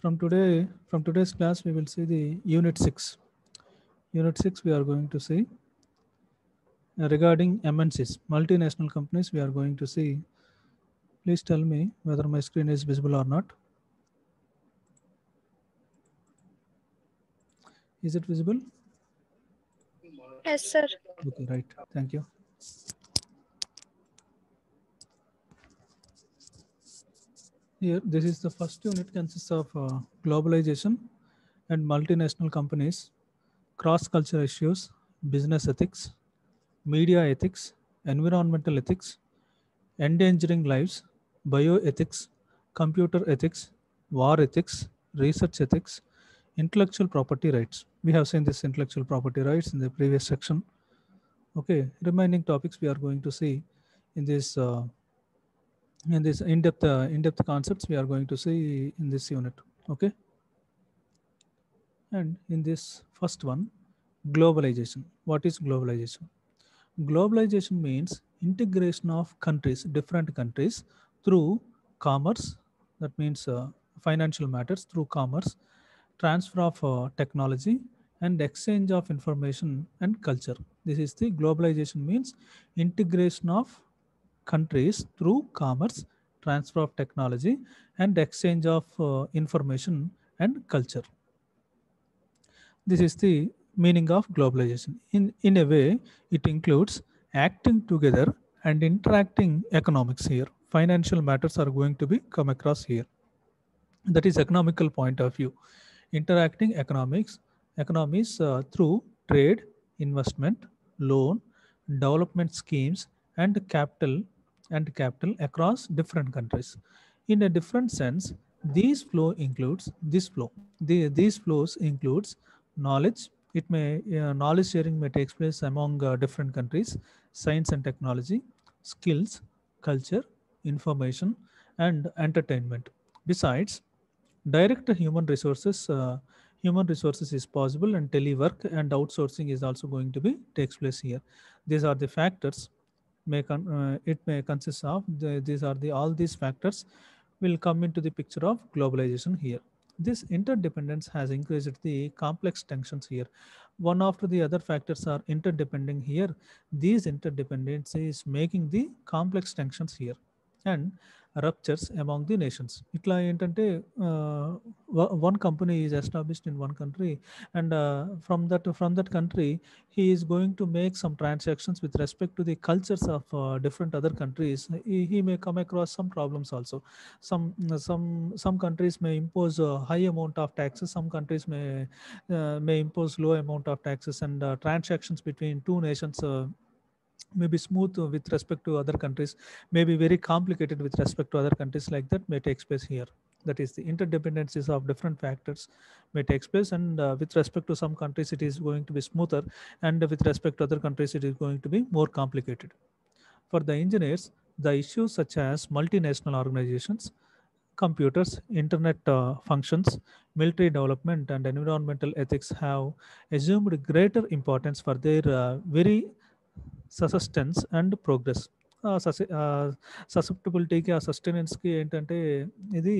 From today's class, we will see the Unit 6. Unit 6, we are going to see regarding MNCs, multinational companies, we are going to see. Please tell me whether my screen is visible or not. Is it visible? Yes, sir. Okay, right. Thank you. Here, this is the first unit consists of globalization and multinational companies, cross-culture issues, business ethics, media ethics, environmental ethics, endangering lives, bioethics, computer ethics, war ethics, research ethics, intellectual property rights. We have seen this intellectual property rights in the previous section. Okay, remaining topics we are going to see in this in-depth concepts we are going to see in this unit. Okay, and in this first one, globalization. What is globalization? Globalization means integration of countries, different countries, through commerce. That means financial matters through commerce, transfer of technology, and exchange of information and culture. This is the globalization means integration of countries through commerce, transfer of technology, and exchange of information and culture. This is the meaning of globalization. In a way, it includes acting together and interacting economics here. Financial matters are going to be come across here. That is economical point of view. Interacting economies through trade, investment, loan, development schemes, and capital across different countries. In a different sense, these flow includes this flow. These flows includes knowledge. Knowledge sharing may take place among different countries, science and technology, skills, culture, information, and entertainment. Besides, direct human resources is possible, and telework and outsourcing is also going to be takes place here. These are the factors it may consist of. These are the all these factors will come into the picture of globalization here. This interdependence has increased the complex tensions here. One after the other factors are interdepending here. These interdependency is making the complex tensions here and ruptures among the nations. ఇట్లా ఏంటంటే one company is established in one country, and from that country he is going to make some transactions with respect to the cultures of different other countries. He may come across some problems also. Some countries may impose a high amount of taxes, some countries may impose low amount of taxes, and transactions between two nations may be smooth with respect to other countries, may be very complicated with respect to other countries. Like that may take place here. That is the interdependencies of different factors may take place, and with respect to some countries it is going to be smoother, and with respect to other countries it is going to be more complicated. For the engineers, the issues such as multinational organizations, computers, internet functions, military development, and environmental ethics have assumed greater importance for their very sustenance and progress. ససెప్టబిలిటీకి, ఆ సస్టెనెన్స్కి ఏంటంటే ఇది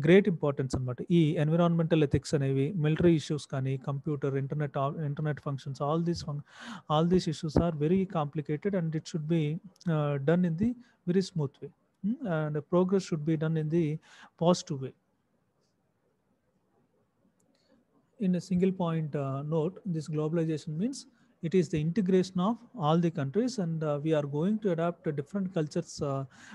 great importance అనమాట. ఈ environmental ethics అనేవి, military issues కానీ, computer, internet functions, all these issues are very complicated, and it should be done in the very smooth way, and progress should be done in the positive way. In a single point note, this globalization means it is the integration of all the countries, and we are going to adapt different cultures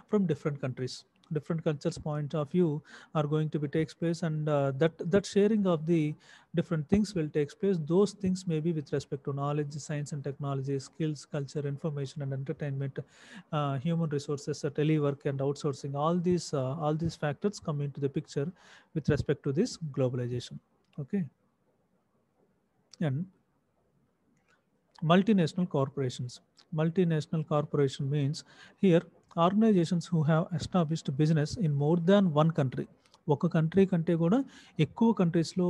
from different countries. Different cultures point of view are going to be takes place, and that sharing of the different things will takes place. Those things may be with respect to knowledge, science and technology, skills, culture, information and entertainment, human resources, telework and outsourcing. All these factors come into the picture with respect to this globalization. Okay. And multinational corporations. Multinational corporation means here organizations who have established business in more than one country. ఒక country కంటే కూడా ఎక్కువ కంట్రీస్లో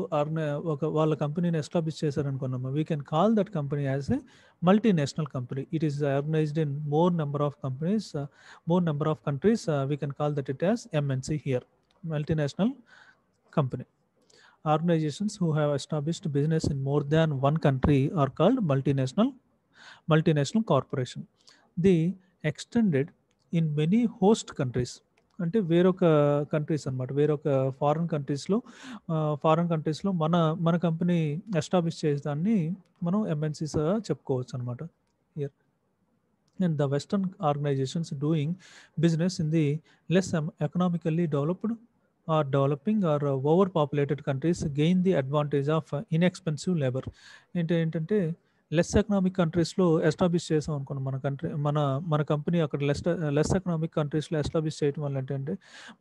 వాళ్ళ కంపెనీని establish చేశారనుకున్నాము. We can call that company as a multinational company. It is organized in more number of countries. We can call that it as MNC here, multinational company. Organizations who have established business in more than one country are called multinational corporation. The extended in many host countries. అంటే వేరొక countries అనమాట, వేరొక foreign కంట్రీస్లో మన company establish చేసేదాన్ని మనం MNCs చెప్పుకోవచ్చు అనమాట. Here and the Western organizations doing business in the less economically developed or developing or overpopulated countries gain the advantage of inexpensive labor. ఏంటంటే లెస్ ఎకనామిక్ కంట్రీస్లో ఎస్టాబ్లిష్ చేసాం అనుకోండి, మన కంపెనీ అక్కడ లెస్ ఎకనామిక్ కంట్రీస్లో ఎస్టాబ్లిష్ చేయడం వల్ల ఏంటంటే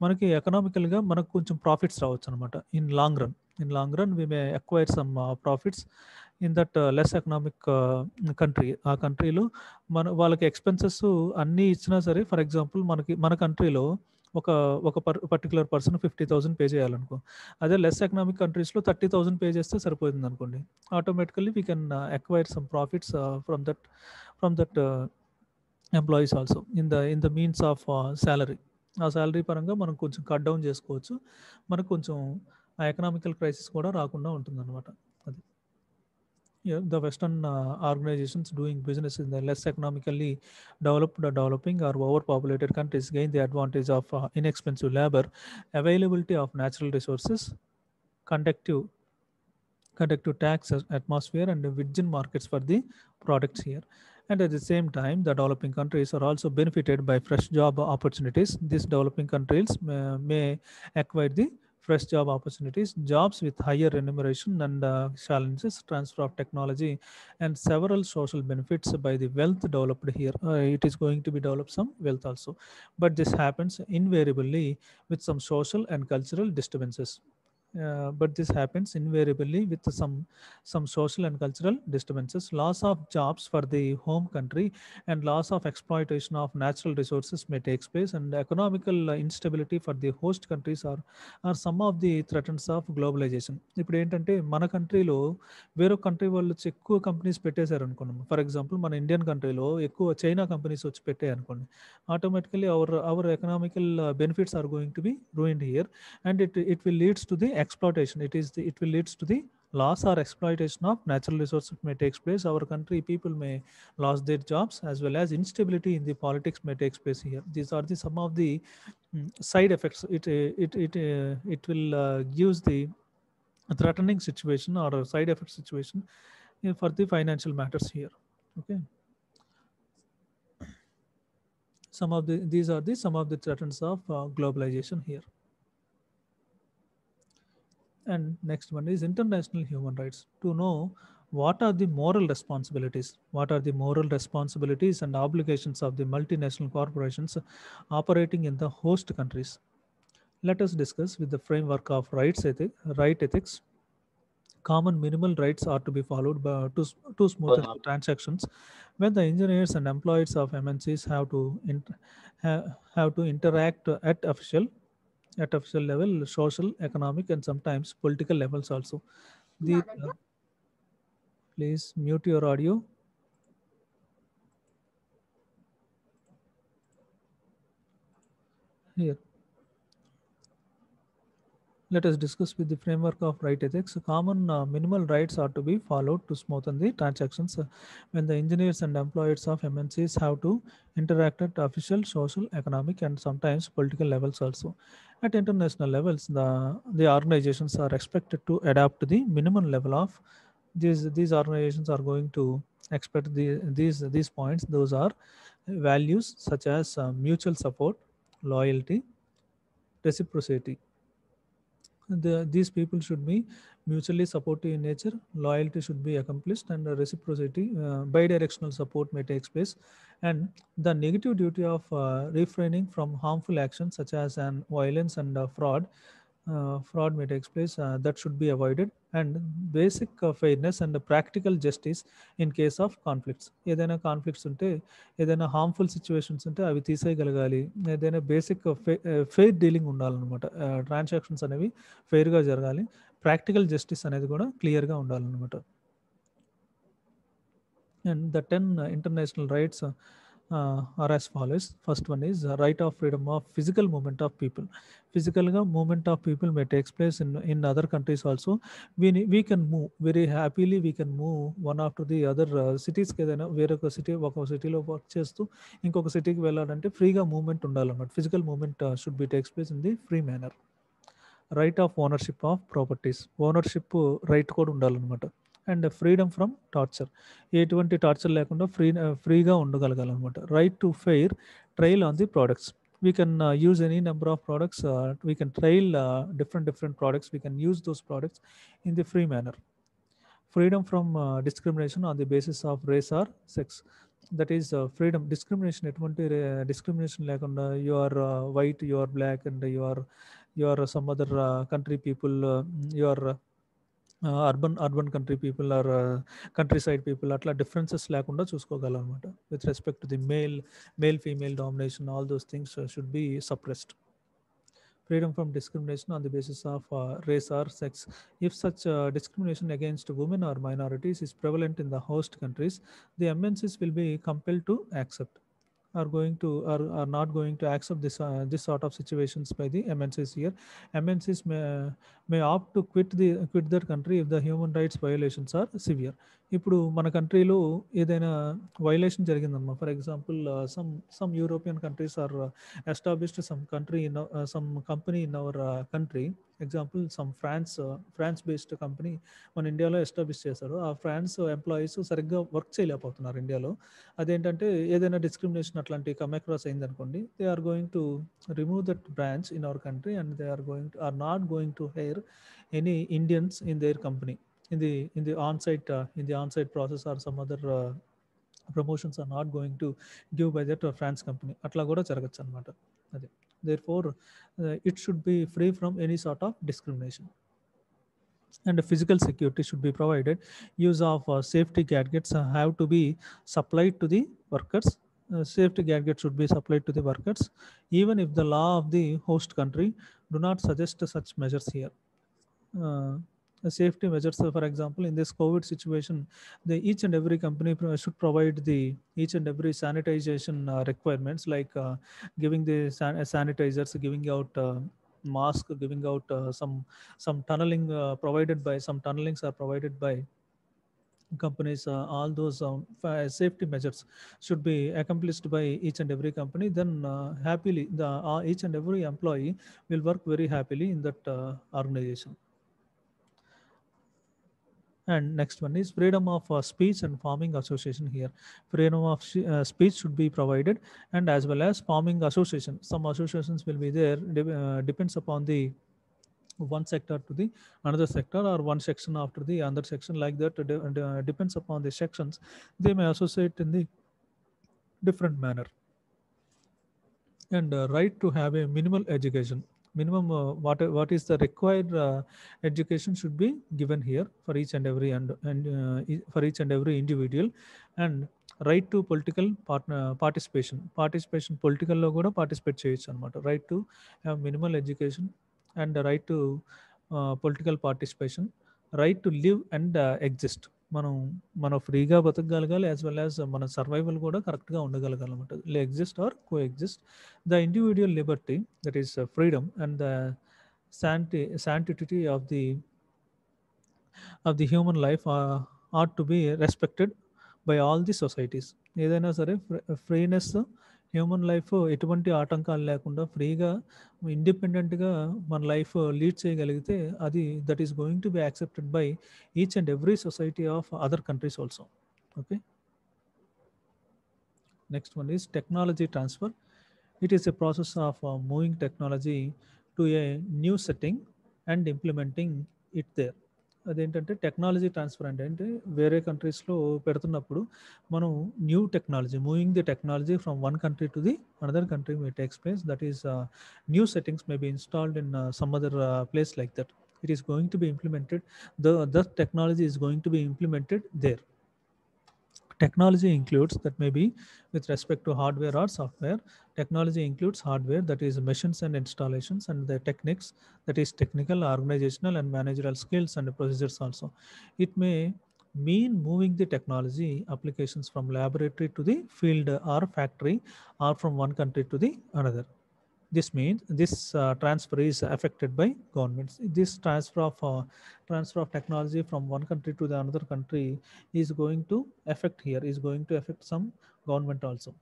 మనకి ఎకనామికల్గా మనకు కొంచెం ప్రాఫిట్స్ రావచ్చు అనమాట. In long run we may acquire some profits in that less economic country. ఆ కంట్రీలో వాళ్ళకి ఎక్స్పెన్సెస్ అన్నీ ఇచ్చినా సరే, ఫర్ ఎగ్జాంపుల్ మన కంట్రీలో ఒక పర్టికులర్ పర్సన్ 50,000 పే చేయాలనుకో, అదే లెస్ ఎకనామిక్ కంట్రీస్లో 30,000 పే చేస్తే సరిపోతుంది అనుకోండి. Automatically we can acquire some profits from that employees also in the means of salary. ఆ శాలరీ పరంగా మనం కొంచెం కట్ డౌన్ చేసుకోవచ్చు, మనకు కొంచెం ఆ ఎకనామికల్ క్రైసిస్ కూడా రాకుండా ఉంటుందన్నమాట. అది the Western organizations doing business in the less economically developed or developing or overpopulated countries gain the advantage of inexpensive labor, availability of natural resources, conductive tax atmosphere, and virgin markets for the products here. And at the same time, the developing countries are also benefited by fresh job opportunities. These developing countries may acquire the fresh job opportunities, jobs with higher remuneration and challenges, transfer of technology, and several social benefits by the wealth developed here. It is going to be developed some wealth also, but this happens invariably with some social and cultural disturbances. But this happens invariably with some social and cultural disturbances. Loss of jobs for the home country and loss of exploitation of natural resources may take place, and economical instability for the host countries are some of the threats of globalization. ఇప్పుడు ఏంటంటే మన కంట్రీలో వేరొక country వాళ్ళు ఎక్కువ companies పెట్టేశారు అనుకోండి. For example మన ఇండియన్ కంట్రీలో ఎక్కువ చైనా కంపెనీస్ వచ్చి పెట్టాయి అనుకోండి, automatically our economical benefits are going to be ruined here, and it will leads to the exploitation. It will leads to the loss or exploitation of natural resources may takes place. Our country people may lose their jobs, as well as instability in the politics may takes place here. These are the some of the side effects. It will gives the threatening situation or a side effect situation for the financial matters here. Okay, these are some of the threats of globalization here. And next one is international human rights. To know what are the moral responsibilities, and obligations of the multinational corporations operating in the host countries, let us discuss with the framework of right ethics. Common minimal rights are to be followed to smoothen the transactions. When the engineers and employees of MNCs have to interact at official level, social, economic, and sometimes political levels also. Please mute your audio. Here, let us discuss with the framework of right ethics. Common minimal rights are to be followed to smoothen the transactions. When the engineers and employees of MNCs have to interact at official, social, economic, and sometimes political levels also. At international levels, the organizations are expected to adapt to the minimum level of these organizations are going to expect these points. Those are values such as mutual support, loyalty, reciprocity. These people should be mutually supportive in nature, loyalty should be accomplished, and reciprocity, bidirectional support may take place, and the negative duty of refraining from harmful actions such as violence and fraud may take place, that should be avoided, and basic fairness and practical justice in case of conflicts. ఏదైనా conflicts ఉంటే, ఏదైనా harmful situations ఉంటే అవి తీసేయగలగాలి. ఏదైనా basic fair dealing ఉండాలన్నమాట. Transactions అనేవి ఫెయిర్గా జరగాలి. Practical justice అనేది కూడా క్లియర్గా ఉండాలన్నమాట. And the 10 international rights are as follows. First one is right of freedom of physical movement of people. Physical movement of people may takes place in other countries also. We can move very happily. We can move one after the other cities కి ఏదైనా వేరొక city ఒక సిటీలో work చేస్తూ ఇంకొక సిటీకి వెళ్ళాలంటే ఫ్రీగా మూవ్మెంట్ ఉండాలన్నమాట. Physical movement should be takes place in the free manner. Right of ownership of properties, ownership right కూడా ఉండాలన్నమాట. అండ్ ఫ్రీడమ్ ఫ్రమ్ టార్చర్, ఎటువంటి టార్చర్ లేకుండా ఫ్రీగా ఉండగలగాలన్నమాట. Right to fair trial on the products, we can use any number of products, we can trial different products, we can use those products in the free manner. Freedom from discrimination on the basis of race or sex, that is freedom. Discrimination ఎటువంటి discrimination లేకుండా you are white, you are black, and you are some other country people, you are urban country people or countryside people, అట్లా differences లేకుండా చూసుకోగలనమాట. With respect to the male female domination, all those things should be suppressed. Freedom from discrimination on the basis of race or sex. If such discrimination against women or minorities is prevalent in the host countries, the MNCs will be compelled to accept, are not going to accept this sort of situations by the MNCs here. MNCs may opt to quit their country if the human rights violations are severe. ఇప్పుడు మన కంట్రీలో ఏదైనా violation జరిగిందమ్మా, for example some European countries are established some company in our country. Example some France based company మన ఇండియాలో establish చేశారు. ఆ France employees సరిగ్గా వర్క్ చేయలేకపోతున్నారు ఇండియాలో. అదేంటంటే ఏదైనా డిస్క్రిమినేషన్ అట్లాంటి కమ్ అక్రాస్ అయిందనుకోండి, they are going to remove that branch in our country and they are not going to hire any Indians in their company in the on-site process, or some other promotions are not going to give by that France company. అట్లా కూడా జరగచ్చు అనమాట. అదే therefore it should be free from any sort of discrimination. And physical security should be provided. Use of safety gadgets have to be supplied to the workers. Safety gadgets should be supplied to the workers even if the law of the host country do not suggest such measures here. Safety measures, for example, in this COVID situation, each and every company should provide the each and every sanitization requirements, like giving the sanitizers, giving out mask, giving out some tunneling provided by some tunnelings are provided by companies. All those safety measures should be accomplished by each and every company. Then happily each and every employee will work very happily in that organization. And next one is freedom of speech and forming association here. Freedom of speech should be provided, and as well as forming association. Some associations will be there, depends upon the one sector to the another sector, or one section after the another section, like that. Depends upon the sections, they may associate in the different manner. And right to have a minimal education. Minimum what is the required education should be given here for each and every for each and every individual. And right to political participation political lo kuda participate cheyochu anamata. Right to have minimal education and the right to political participation. Right to live and exist. మనం ఫ్రీగా బతకగలగాలి, as well as మన survival కూడా కరెక్ట్గా ఉండగలగాలన్నమాట. Exist or coexist. The individual liberty, that is freedom, and the sanctity of the human life ought to be respected by all the societies. ఏదైనా సరే freeness, human life ఎటువంటి ఆటంకాలు లేకుండా ఫ్రీగా ఇండిపెండెంట్గా మన లైఫ్ లీడ్ చేయగలిగితే అది that is going to be accepted by each and every society of other countries also. Okay, next one is technology transfer. It is a process of moving technology to a new setting and implementing it there. అదేంటంటే technology transfer అంటే వేరే కంట్రీస్లో పెడుతున్నప్పుడు మనం new technology, moving the technology from one country to the another country may takes place. That is new settings may be installed in some other place like that. It is going to be implemented, the technology is going to be implemented there. Technology includes, that may be with respect to hardware or software. Technology includes hardware, that is machines and installations, and the techniques, that is technical, organizational and managerial skills and procedures also. It may mean moving the technology applications from laboratory to the field or factory or from one country to the another. This means this transfer is affected by governments. This transfer of technology from one country to the another country is going to affect here, is going to affect some government also.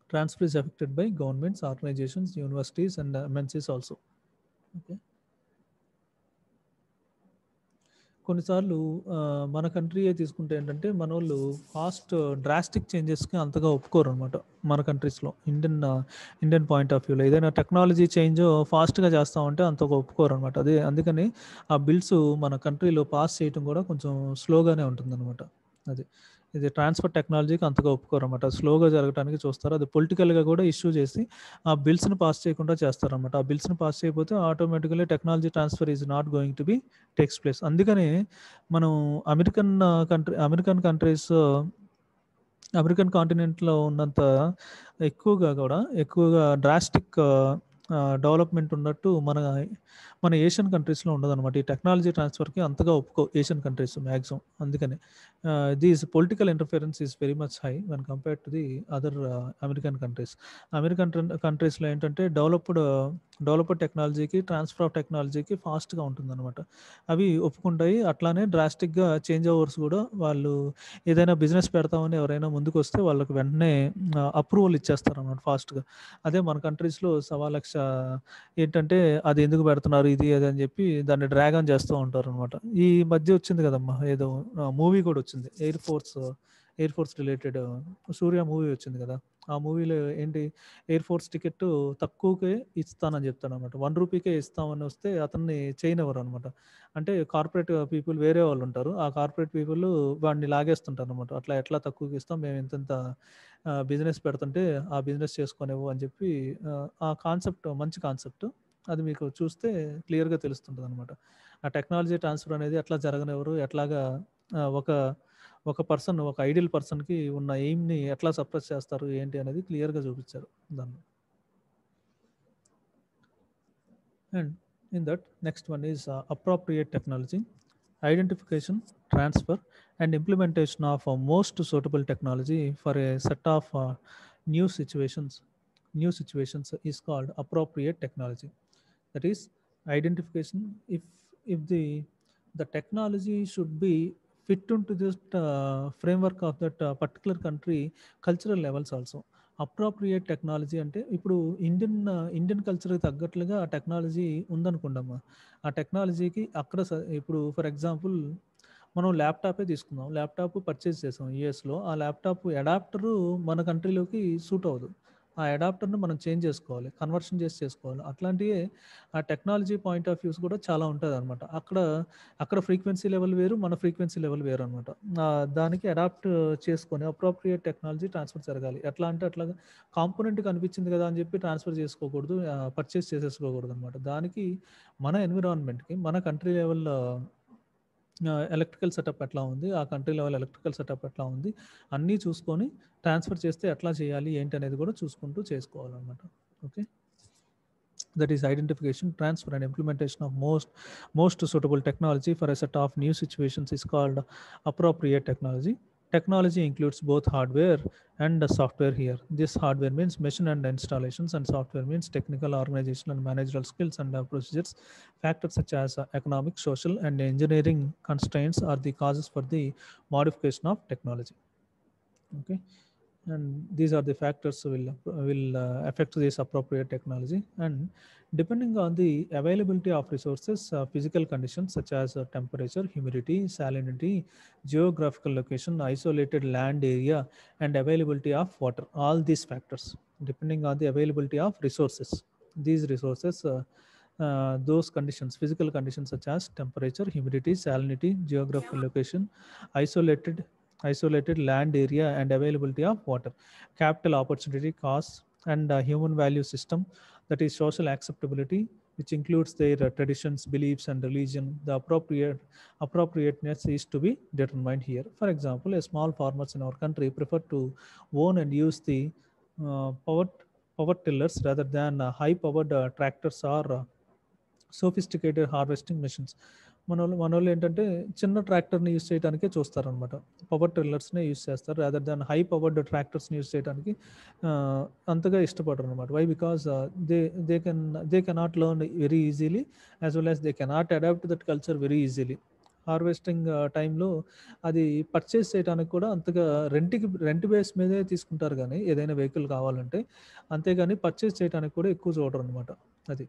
Transfer is affected by governments, organizations, universities, and MNCs also. Okay. కొన్నిసార్లు మన కంట్రీయే తీసుకుంటే ఏంటంటే మన వాళ్ళు fast drastic చేంజెస్కి అంతగా ఒప్పుకోరు అనమాట. మన కంట్రీస్లో ఇండియన్ పాయింట్ ఆఫ్ వ్యూలో ఏదైనా టెక్నాలజీ చేంజ్ ఫాస్ట్గా చేస్తామంటే అంతగా ఒప్పుకోరు అనమాట. అదే అందుకని ఆ బిల్స్ మన కంట్రీలో పాస్ చేయడం కూడా కొంచెం స్లోగానే ఉంటుందన్నమాట. అది ఇది ట్రాన్స్ఫర్ టెక్నాలజీకి అంతగా ఒప్పుకోరు అనమాట. స్లోగా జరగడానికి చూస్తారు. అది పొలిటికల్గా కూడా ఇష్యూ చేసి ఆ బిల్స్ని పాస్ చేయకుండా చేస్తారనమాట. ఆ బిల్స్ని పాస్ చేయకపోతే automatically technology transfer is not going to B takes place. అందుకని మనం అమెరికన్ కంట్రీస్ అమెరికన్ కాంటినెంట్లో ఉన్నంత ఎక్కువగా డ్రాస్టిక్ డెవలప్మెంట్ ఉన్నట్టు మన ఏషియన్ కంట్రీస్లో ఉండదన్నమాట. ఈ టెక్నాలజీ ట్రాన్స్ఫర్కి అంతగా ఒప్పుకో ఏషియన్ కంట్రీస్ మ్యాక్సిమం. అందుకని these political interference is very much high when compared to the other American countries. American కంట్రీస్లో ఏంటంటే డెవలప్డ్ టెక్నాలజీకి, ట్రాన్స్ఫర్ ఆఫ్ టెక్నాలజీకి ఫాస్ట్గా ఉంటుందన్నమాట. అవి ఒప్పుకుంటాయి. అట్లానే డ్రాస్టిక్గా చేంజ్ ఓవర్స్ కూడా వాళ్ళు ఏదైనా బిజినెస్ పెడతామని ఎవరైనా ముందుకు వస్తే వాళ్ళకి వెంటనే అప్రూవల్ ఇచ్చేస్తారన్నమాట ఫాస్ట్గా. అదే మన కంట్రీస్లో సవా లక్ష ఏంటంటే అది ఎందుకు పెడుతున్నారు ఇది అది అని చెప్పి దాన్ని డ్రాగ్ ఆన్ చేస్తూ ఉంటారు అనమాట. ఈ మధ్య వచ్చింది కదమ్మా ఏదో మూవీ కూడా వచ్చింది, ఎయిర్ ఫోర్స్ రిలేటెడ్ సూర్య మూవీ వచ్చింది కదా. ఆ మూవీలో ఏంటి, ఎయిర్ ఫోర్స్ టికెట్ తక్కువకే ఇస్తానని చెప్తాను అనమాట. 1 రూపీకే ఇస్తామని వస్తే అతన్ని చేయనివ్వరు అనమాట. అంటే కార్పొరేట్ పీపుల్ వేరే వాళ్ళు ఉంటారు, ఆ కార్పొరేట్ పీపుల్ వాడిని లాగేస్తుంటారు అనమాట. అట్లా ఎట్లా తక్కువకి ఇస్తాం, మేము ఇంత బిజినెస్ పెడుతుంటే ఆ బిజినెస్ చేసుకునేవు అని చెప్పి ఆ కాన్సెప్ట్ మంచి కాన్సెప్ట్. అది మీకు చూస్తే క్లియర్గా తెలుస్తుంటుంది అనమాట. ఆ టెక్నాలజీ ట్రాన్స్ఫర్ అనేది ఎట్లా జరగనివ్వరు, ఎట్లాగా ఒక పర్సన్, ఒక ఐడియల్ పర్సన్కి ఉన్న ఎయిమ్ని ఎట్లా సప్రెస్ చేస్తారు ఏంటి అనేది క్లియర్గా చూపించారు దాన్ని. And in that next one is appropriate technology, identification, transfer, and implementation of a most suitable technology for a set of new situations. New situations is called appropriate technology. That is identification. If the technology should be fit into this framework of that particular country cultural levels also. Appropriate technology అంటే ఇప్పుడు Indian కల్చర్కి తగ్గట్లుగా ఆ technology ఉందనుకుంటామా. ఆ టెక్నాలజీకి అక్కడ ఇప్పుడు for example మనం ల్యాప్టాపే తీసుకుందాం. ల్యాప్టాప్ పర్చేస్ చేసాం యూఎస్లో. ఆ ల్యాప్టాప్ అడాప్టరు మన కంట్రీలోకి సూట్ అవ్వదు. ఆ అడాప్టర్ని మనం చేంజ్ చేసుకోవాలి, కన్వర్షన్ చేసుకోవాలి. అట్లాంటివే ఆ టెక్నాలజీ పాయింట్ ఆఫ్ వ్యూస్ కూడా చాలా ఉంటుంది అనమాట. అక్కడ ఫ్రీక్వెన్సీ లెవెల్ వేరు, మన ఫ్రీక్వెన్సీ లెవెల్ వేరు అనమాట. దానికి అడాప్ట్ చేసుకొని అప్రోప్రియేట్ టెక్నాలజీ ట్రాన్స్ఫర్ జరగాలి. ఎట్లా అంటే అట్లా కాంపోనెంట్ కనిపించింది కదా అని చెప్పి ట్రాన్స్ఫర్ చేసుకోకూడదు, పర్చేస్ చేసేసుకోకూడదు అనమాట. దానికి మన ఎన్విరాన్మెంట్కి, మన కంట్రీ లెవెల్ ఎలక్ట్రికల్ సెటప్ ఎట్లా ఉంది, ఆ కంట్రీ లెవెల్ ఎలక్ట్రికల్ సెటప్ ఎట్లా ఉంది అన్నీ చూసుకొని ట్రాన్స్ఫర్ చేస్తే ఎట్లా చేయాలి ఏంటి అనేది కూడా చూసుకుంటూ చేసుకోవాలన్నమాట. Okay, that is identification, transfer, and implementation of most suitable technology for a set of new situations is called appropriate technology. Technology includes both hardware and software here. This hardware means machine and installations, and software means technical, organizational, and managerial skills and procedures. Factors such as economic, social, and engineering constraints are the causes for the modification of technology. Okay, and these are the factors will affect this appropriate technology. And depending on the availability of resources, physical conditions such as temperature, humidity, salinity, geographical location, isolated land area, and availability of water, all these factors depending on the availability of resources. These resources those conditions, physical conditions such as temperature, humidity, salinity, geographical location, isolated land area, and availability of water, capital, opportunity, cost, and human value system, that is social acceptability, which includes their traditions, beliefs, and religion. The appropriateness is to be determined here. For example, a small farmers in our country prefer to own and use the power tillers rather than high powered tractors or sophisticated harvesting machines. మనోళ్ళు ఏంటంటే చిన్న ట్రాక్టర్ని use చేయడానికే చూస్తారనమాట. Power ట్రిల్లర్స్నే use చేస్తారు rather than high powered ట్రాక్టర్స్ని use చేయడానికి అంతగా ఇష్టపడరు అనమాట. Why because they they can they cannot learn very easily as well as they cannot adapt that culture very easily. Harvesting టైంలో అది పర్చేస్ చేయడానికి కూడా అంతగా రెంట్ బేస్ మీదే తీసుకుంటారు కానీ ఏదైనా వెహికల్ కావాలంటే, అంతేగాని పర్చేస్ చేయడానికి కూడా ఎక్కువ చూడరు అనమాట. అది.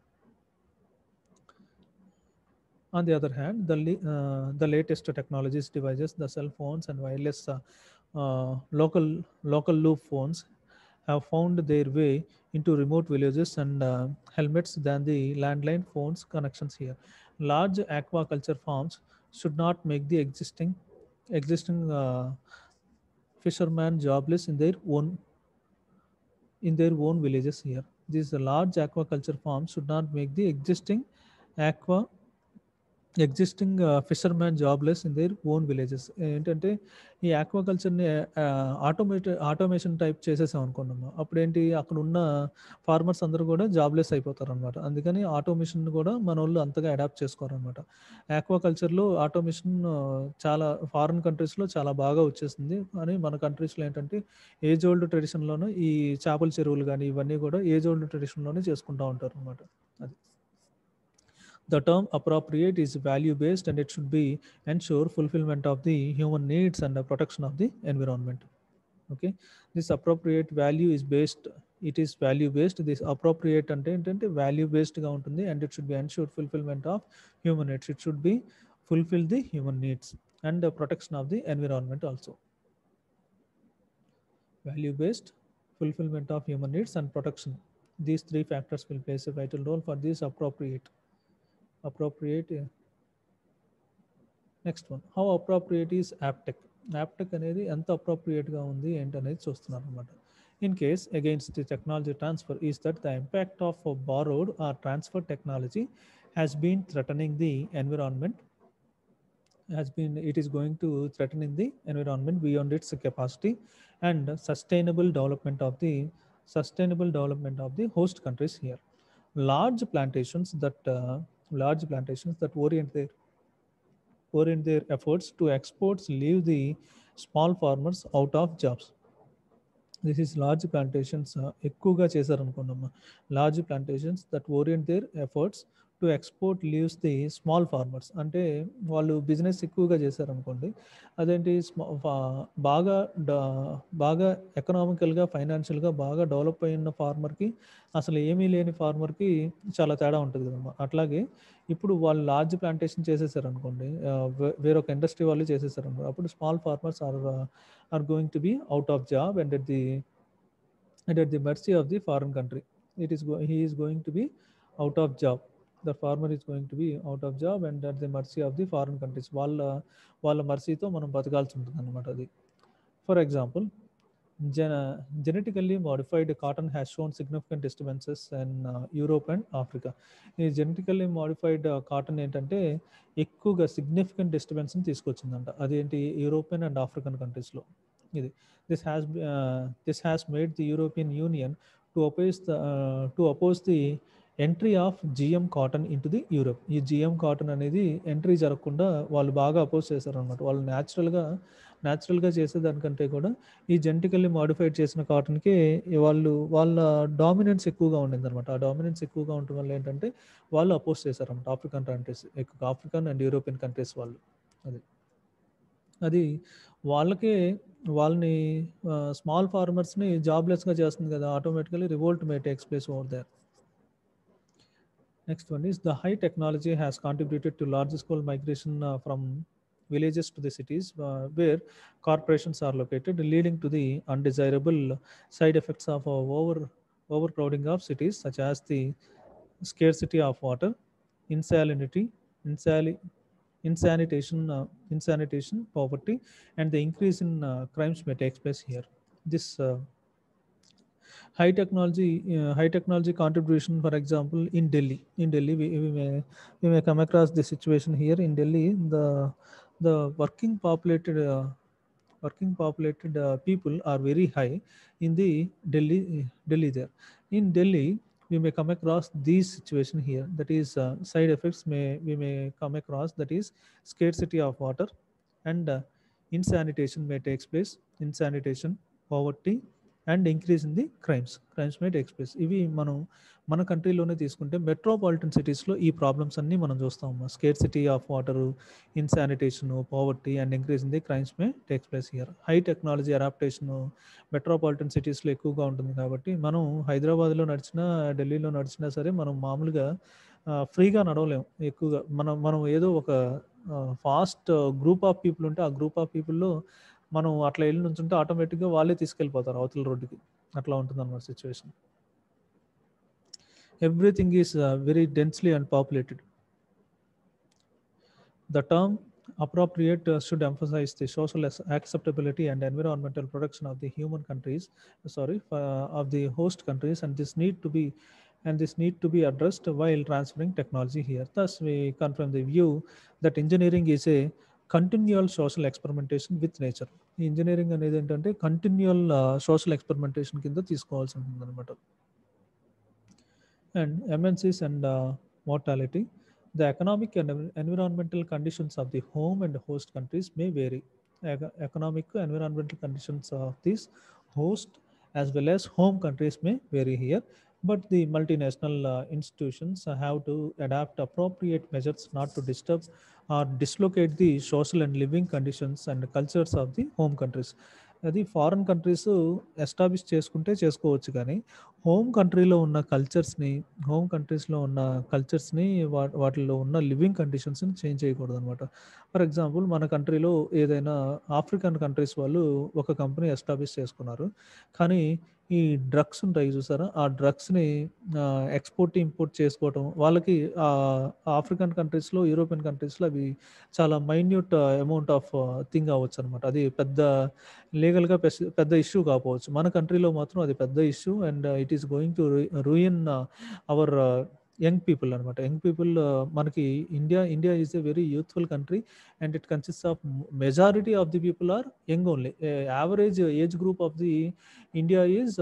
On the other hand, the latest technologies, devices, the cell phones and wireless local loop phones have found their way into remote villages and helmets than the landline phones connections here. Large aquaculture farms should not make the existing fishermen jobless in their own villages here. These large aquaculture farms should not make the aqua existing fisherman jobless in their own villages. ఏంటంటే ఈ ఆక్వాకల్చర్‌ని automation type చేసేసాం అనుకోండమ్మా. అప్పుడేంటి అక్కడున్న farmers అందరూ కూడా jobless అయిపోతారనమాట. అందుకని ఆటోమేషన్‌ని కూడా మనోళ్ళు అంతగా అడాప్ట్ చేసుకోరనమాట. ఆక్వాకల్చర్‌లో ఆటోమేషన్ చాలా ఫారిన్ కంట్రీస్‌లో చాలా బాగా వచ్చేసింది. కానీ మన కంట్రీస్‌లో ఏంటంటే ఏజ్ ఓల్డ్ ట్రెడిషన్‌లోనే ఈ చేపల చెరువులు గానీ ఇవన్నీ కూడా ఏజ్ ఓల్డ్ ట్రెడిషన్‌లోనే చేసుకుంటా ఉంటారనమాట. అది. The term appropriate is value based and it should be ensure fulfillment of the human needs and the protection of the environment. Okay, this appropriate value is based, it is value based. This appropriate ante entante value based ga untundi and it should be ensured fulfillment of human needs. It should be fulfill the human needs and the protection of the environment also. Value based, fulfillment of human needs and protection, these three factors will play a vital role for this appropriate. Next one, how appropriate is aptech అనేది ఎంత అప్రోప్రియేట్గా ఉంది ఏంటనేది చూస్తున్నారు అనమాట. In case against the technology transfer is that the impact of borrowed or transfer technology has been threatening the environment it is going to threatening the environment beyond its capacity and sustainable development of the host countries here. Large plantations that orient their efforts to exports leave the small farmers out of jobs. This is large plantations ఎక్కువగా చేశారనుకున్నాము. Large plantations that orient their efforts to export leaves the small farmers. అంటే వాళ్ళు business ఎక్కువగా చేశారనుకోండి, అదేంటి బాగా బాగా ఎకనామికల్గా ఫైనాన్షియల్గా బాగా డెవలప్ అయిన ఫార్మర్కి అసలు ఏమీ లేని ఫార్మర్కి చాలా తేడా ఉంటుంది కదమ్మా. అట్లాగే ఇప్పుడు వాళ్ళు లార్జ్ ప్లాంటేషన్ చేసేసారనుకోండి, వేరొక ఇండస్ట్రీ వాళ్ళు చేసేసారనుకో, అప్పుడు small farmers are going to be out of job and at the mercy of the foreign country. He is going to be out of job. The farmer is going to be out of job and at the mercy of the foreign countries. వాళ్ళ మర్సీతో మనం బతకాల్సి ఉంటుంది అనమాట. అది for example, genetically modified cotton has shown significant disturbances in Europe and Africa. ఈ genetically modified cotton ఏంటంటే ఎక్కువగా significant డిస్టర్బెన్స్ని తీసుకొచ్చిందంట. అదేంటి European and African కంట్రీస్లో. ఇది this has made the European Union to oppose the entry of GM cotton into the Europe. ఈ GM cotton అనేది entry జరగకుండా వాళ్ళు బాగా అపోజ్ చేశారనమాట. వాళ్ళు న్యాచురల్గా చేసేదానికంటే కూడా ఈ జెనెటికల్లీ మాడిఫైడ్ చేసిన కాటన్కి వాళ్ళ డామినెన్స్ ఎక్కువగా ఉండింది అనమాట. ఆ డామినెన్స్ ఎక్కువగా ఉండటం వల్ల ఏంటంటే వాళ్ళు అపోజ్ చేశారనమాట African countries, African and European countries వాళ్ళు. అది వాళ్ళని స్మాల్ ఫార్మర్స్ని జాబ్లెస్గా చేస్తుంది కదా, automatically revolt may takes place over there. Next one is the high technology has contributed to large scale migration from villages to the cities where corporations are located, leading to the undesirable side effects of overcrowding of cities, such as the scarcity of water, insanitation, poverty, and the increase in crimes may take place here. This high technology contribution, for example, in Delhi we may come across the situation here in Delhi. The working populated people are very high in the Delhi there. In Delhi, we may come across these situation here, that is side effects we may come across, that is scarcity of water, and insanitation may takes place, insanitation, poverty, and increase in the crimes may takes place. ఇవి మనం మన కంట్రీలోనే తీసుకుంటే metropolitan సిటీస్లో ఈ problems అన్నీ మనం చూస్తాం. Scarcity of water, insanitation, poverty, and increase in the crimes may takes place here. High technology adaptation metropolitan సిటీస్లో ఎక్కువగా ఉంటుంది కాబట్టి మనం హైదరాబాద్లో నడిచినా, ఢిల్లీలో నడిచినా సరే మనం మామూలుగా ఫ్రీగా నడవలేము ఎక్కువగా. మనం ఏదో ఒక ఫాస్ట్ గ్రూప్ ఆఫ్ పీపుల్ ఉంటే ఆ గ్రూప్ ఆఫ్ పీపుల్లో మనం అట్లా వెళ్ళి నుంచుంటే ఆటోమేటిక్గా వాళ్ళే తీసుకెళ్ళిపోతారు అవతల రోడ్డుకి. అట్లా ఉంటుంది అన్నమాట situation. Everything is very densely and populated. The term appropriate should emphasize the social acceptability and environmental protection of the human countries, of the host countries, and this need to be addressed while transferring technology here. Thus, we come from the view that engineering is a continual social experimentation with nature. Engineering అనేది ఏంటంటే continual social experimentation కింద తీసుకోవాల్సి ఉంటుంది అనమాట. And MNCs and mortality. The economic and environmental conditions of the home and host countries may vary. Economic environmental conditions of these host as well as home countries may vary here, but the multinational institutions have to adapt appropriate measures not to disturb or dislocate the social and living conditions and cultures of the home countries. అది foreign countries establish చేసుకుంటే చేసుకోవచ్చు, కానీ home కంట్రీలో ఉన్న కల్చర్స్ని వాటిలో ఉన్న living కండిషన్స్ని change చేయకూడదు అనమాట. ఫర్ ఎగ్జాంపుల్, మన కంట్రీలో ఏదైనా ఆఫ్రికన్ కంట్రీస్ వాళ్ళు ఒక కంపెనీ ఎస్టాబ్లిష్ చేసుకున్నారు, కానీ ఈ డ్రగ్స్ ఉంటాయి చూసారా, ఆ డ్రగ్స్ని ఇంపోర్ట్ చేసుకోవటం వాళ్ళకి ఆఫ్రికన్ కంట్రీస్లో, యూరోపియన్ కంట్రీస్లో అవి చాలా మైన్యూట్ అమౌంట్ ఆఫ్ థింగ్ అవ్వచ్చు అనమాట. అది పెద్ద లీగల్గా పెద్ద ఇష్యూ కాకపోవచ్చు. మన కంట్రీలో మాత్రం అది పెద్ద issue, and it is going to ruin our young people అనమాట. యంగ్ పీపుల్, మనకి India is a very youthful country, and it consist of majority of the people are young only. Average age group of the India is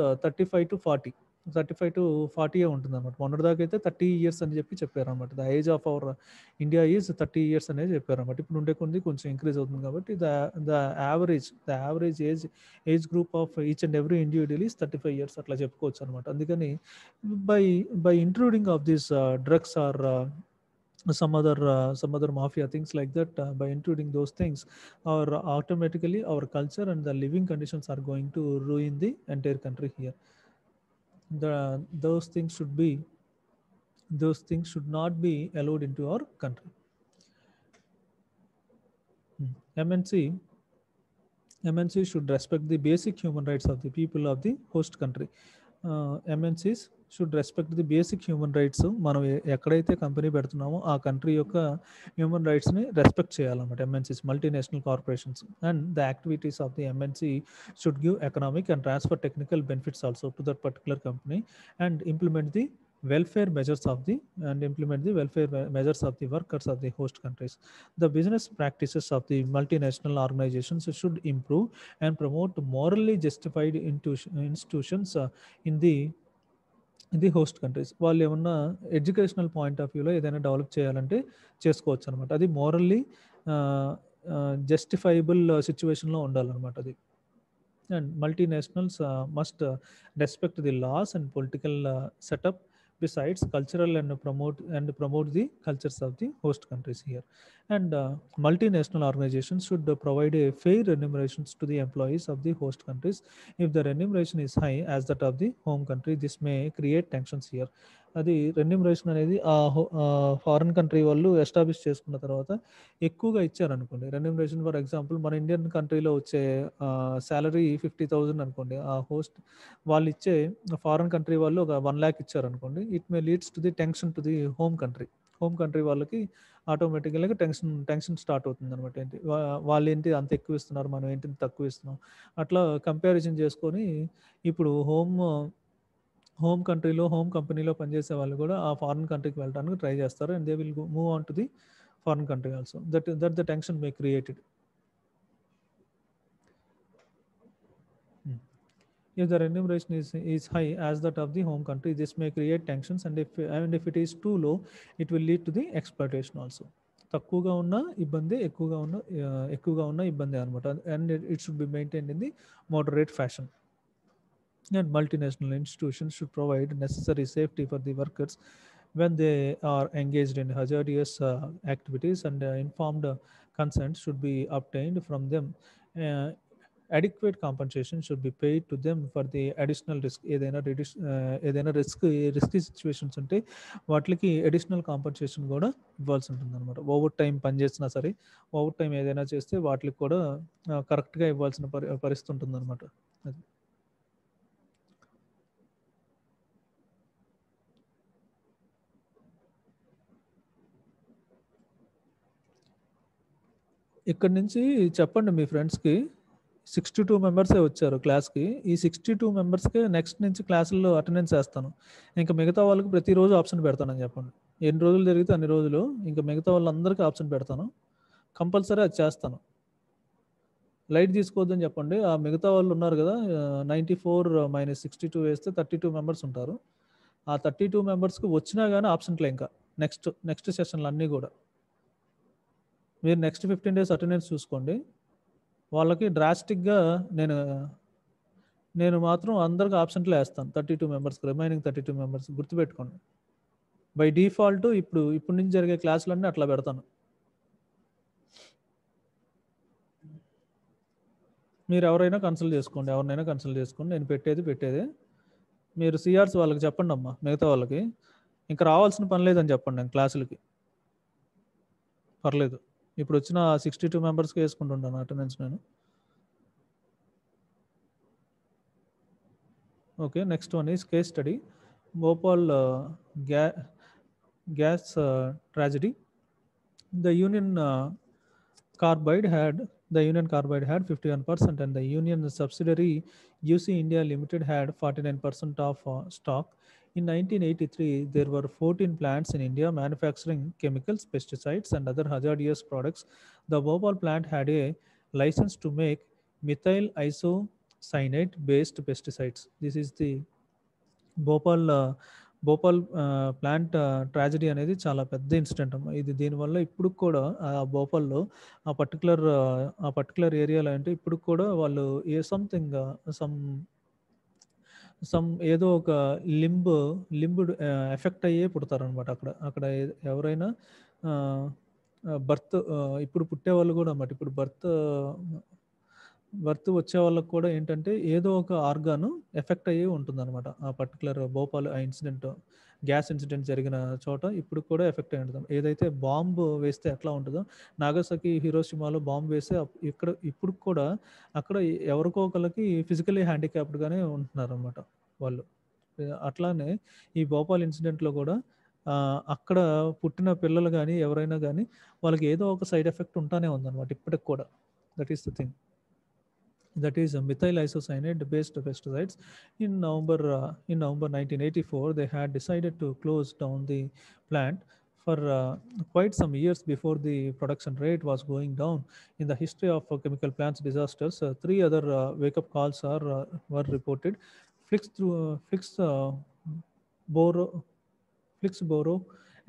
35 to 40 ఉంటుంది అనమాట. మొన్నటిదాకా అయితే 30 years అని చెప్పారు అనమాట. The age of our India is 30 years అనేది చెప్పారు అనమాట. ఇప్పుడు ఉండే కొన్ని కొంచెం ఇంక్రీజ్ అవుతుంది కాబట్టి the average age group of each and every individual is 35 years అట్లా చెప్పుకోవచ్చు అనమాట. అందుకని by intruding of this drugs are some other mafia things like that, by intruding those things, automatically our culture and the living conditions are going to ruin the entire country here. Those things should not be allowed into our country. MNC should respect the basic human rights of the people of the host country. MNCs should respect the basic human rights. మనం ఎక్కడైతే company పెడుతున్నామో ఆ country యొక్క human రైట్స్ని respect చేయాలన్నమాట MNCs, multinational corporations. And the activities of the MNC should give economic and transfer technical benefits also to that particular company, and implement the welfare measures of the workers of the host countries. The business practices of the multinational organizations should improve and promote morally justified institutions in the host countries. వాళ్ళు ఏమన్నా educational point of వ్యూలో ఏదైనా develop చేయాలంటే చేసుకోవచ్చు అనమాట. అది morally justifiable సిచ్యువేషన్లో ఉండాలన్నమాట అది. And multinationals must respect the laws and political setup besides cultural and promote the cultures of the host countries here. And multinational organizations should provide a fair remunerations to the employees of the host countries. If the remuneration is high as that of the home country, this may create tensions here. అది remuneration అనేది foreign country వాళ్ళు establish చేసుకున్న తర్వాత ఎక్కువగా ఇచ్చారనుకోండి remuneration. For example, మన Indian కంట్రీలో వచ్చే శాలరీ 50,000 అనుకోండి, ఆ హోస్ట్ వాళ్ళు ఇచ్చే ఫారిన్ కంట్రీ వాళ్ళు ఒక 1 lakh ఇచ్చారనుకోండి, it may leads to the tension to the home country వాళ్ళకి ఆటోమేటిక్గా టెన్షన్ స్టార్ట్ అవుతుంది అనమాట. ఏంటి వాళ్ళు ఏంటి అంత ఎక్కువ ఇస్తున్నారు, మనం ఏంటి తక్కువ ఇస్తున్నాం, అట్లా కంపారిజన్ చేసుకొని ఇప్పుడు హోమ్ కంపెనీలో పనిచేసే వాళ్ళు కూడా ఆ ఫారిన్ కంట్రీకి వెళ్ళడానికి ట్రై చేస్తారు, and they will move on to the foreign country also. That the tension May created. If the remuneration is high as that of the home country, this may create tensions, and if it is too low, it will lead to the exploitation also. తక్కువగా ఉన్న ఇబ్బంది, ఎక్కువగా ఉన్న ఇబ్బంది అనమాట. And it should B maintained in the moderate fashion. And multinational institutions should provide necessary safety for the workers when they are engaged in hazardous activities, and informed consent should be obtained from them. Uh, Adequate compensation should be paid to them for the additional risk. ఏదైనా risky situations ఉంటే వాటికి additional compensation కూడా ఇవ్వాల్సి ఉంటుంది అనమాట. Over time పని చేసినా సరే, ఓవర్ టైం ఏదైనా చేస్తే వాటికి కూడా కరెక్ట్గా ఇవ్వాల్సిన పరిస్థితి ఉంటుంది అనమాట. అది ఇక్కడ నుంచి చెప్పండి మీ ఫ్రెండ్స్కి. 62 మెంబర్సే వచ్చారు క్లాస్కి. ఈ 62 మెంబర్స్కే నెక్స్ట్ నుంచి క్లాసుల్లో అటెండెన్స్ వేస్తాను. ఇంకా మిగతా వాళ్ళకి ప్రతిరోజు ఆప్షన్ పెడతానని చెప్పండి. ఎన్ని రోజులు జరిగితే అన్ని రోజులు ఇంకా మిగతా వాళ్ళందరికీ ఆప్షన్ పెడతాను. కంపల్సరీ అది చేస్తాను. లైట్ తీసుకోవద్దని చెప్పండి. ఆ మిగతా వాళ్ళు ఉన్నారు కదా, 94 - 62 వేస్తే 32 మెంబర్స్ ఉంటారు. ఆ 32 మెంబర్స్కి వచ్చినా కానీ ఆప్షన్లే. ఇంకా నెక్స్ట్ సెషన్లు అన్నీ కూడా మీరు నెక్స్ట్ 15 days అటెండెన్స్ చూసుకోండి. వాళ్ళకి డ్రాస్టిక్గా నేను మాత్రం అందరికి ఆప్షన్లో వేస్తాను. 32 మెంబర్స్కి, రిమైనింగ్ 32 మెంబర్స్ గుర్తుపెట్టుకోండి. బై డిఫాల్ట్ ఇప్పుడు నుంచి జరిగే క్లాసులన్నీ అట్లా పెడతాను. మీరు ఎవరైనా కన్సల్ట్ చేసుకోండి. నేను పెట్టేదే మీరు సిఆర్స్ వాళ్ళకి చెప్పండి అమ్మా. మిగతా వాళ్ళకి ఇంకా రావాల్సిన పని లేదని చెప్పండి. నేను క్లాసులకి పర్లేదు. ఇప్పుడు వచ్చిన 62 మెంబర్స్కి వేసుకుంటుంటాను అటెండెన్స్ నేను. Okay, next one is case study. Bhopal gas tragedy. The Union Carbide had 51%, and the Union subsidiary UC India Limited had 49% of stock. In 1983, there were 14 plants in India manufacturing chemicals, pesticides, and other hazardous products. The Bhopal plant had a license to make methyl isocyanate based pesticides. This is the Bhopal plant tragedy అనేది చాలా పెద్ద incident అమ్మా. ఇది దీనివల్ల ఇప్పుడు కూడా ఆ భోపాల్లో ఆ పర్టికులర్ ఏరియాలో అంటే ఇప్పుడు కూడా వాళ్ళు సమ్ ఏదో ఒక లింబ్ ఎఫెక్ట్ అయ్యే పుడతారనమాట. అక్కడ ఎవరైనా బర్త్ ఇప్పుడు పుట్టే వాళ్ళు కూడా అన్నమాట. ఇప్పుడు బర్త్ వచ్చే వాళ్ళకి కూడా ఏంటంటే ఏదో ఒక ఆర్గాను ఎఫెక్ట్ అయ్యి ఉంటుందన్నమాట. ఆ పర్టికులర్ భోపాల్ గ్యాస్ ఇన్సిడెంట్ జరిగిన చోట ఇప్పుడు కూడా ఎఫెక్ట్ అయి ఉంటుంది. ఏదైతే బాంబు వేస్తే ఎట్లా ఉంటుందో, నాగసాకి, హిరోషిమాలో బాంబు వేస్తే ఇప్పుడు కూడా అక్కడ ఎవరికో ఒకరికి ఫిజికలీ హ్యాండిక్యాప్డ్గానే ఉంటున్నారు అనమాట వాళ్ళు. అట్లానే ఈ భోపాల్ ఇన్సిడెంట్లో కూడా అక్కడ పుట్టిన పిల్లలు కానీ ఎవరైనా కానీ వాళ్ళకి ఏదో ఒక సైడ్ ఎఫెక్ట్ ఉంటానే ఉందన్నమాట ఇప్పటికి కూడా. That is the thing. That is methyl isocyanate based pesticides. In November 1984, they had decided to close down the plant. For quite some years before the production rate was going down. In the history of chemical plants disasters, 3 other wake-up calls were reported. Flixborough